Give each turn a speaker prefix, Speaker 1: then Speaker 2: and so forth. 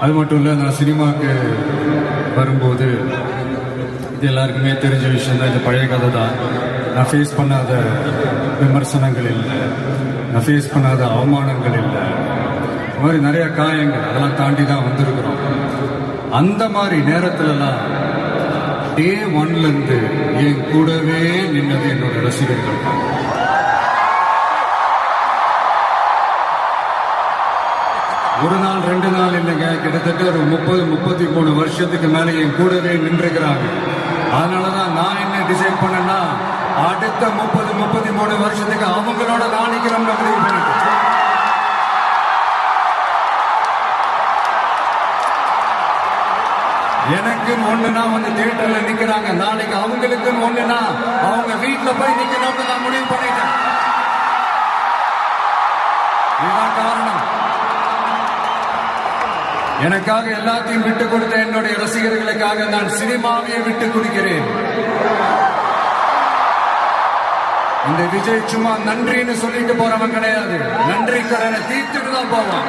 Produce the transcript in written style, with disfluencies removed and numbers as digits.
Speaker 1: அது மட்டும் இல்லை, நான் சினிமாவுக்கு வரும்போது இது எல்லாருக்குமே தெரிஞ்ச விஷயம் தான். இது பழைய கதை தான். நான் ஃபேஸ் பண்ணாத விமர்சனங்கள் இல்லை, நான் ஃபேஸ் பண்ணாத அவமானங்கள் இல்லை, இந்த மாதிரி நிறைய காயங்கள் அதெல்லாம் தாண்டி தான் வந்திருக்கிறோம். அந்த மாதிரி நேரத்துலலாம் டே ஒன்லேருந்து என் கூடவே நின்னது என்னோட ரசிகர்கள். ஒரு நாள் 2 நாள் இல்லைங்க, கிட்டத்தட்ட ஒரு 30-33 வருஷத்துக்கு மேலே என் கூடவே நின்றுக்கிறாங்க. அதனாலதான் நான் என்ன டிசைட் பண்ணேன்னா, அடுத்த 30-33 வருஷத்துக்கு அவங்களோட நான் நிக்கிறோம்னு முடிவு பண்ணிட்டேன். எனக்குன்னு ஒண்ணுனா வந்து தியேட்டர்ல நிக்கிறாங்க, நாளைக்கு அவங்களுக்குன்னு ஒண்ணுனா அவங்க வீட்டுல போய் நிக்கணும்னு நான் முடிவு பண்ணிட்டேன். இதுதான் காரணம். எனக்காக எல்லாத்தையும் விட்டு கொடுத்த என்னுடைய ரசிகர்களுக்காக நான் சினிமாவையே விட்டு கொடுக்கிறேன். இந்த விஜய் சும்மா நன்றின்னு சொல்லிட்டு போறவன் கிடையாது, நன்றி கடனை தீர்த்துட்டு தான் போவான்.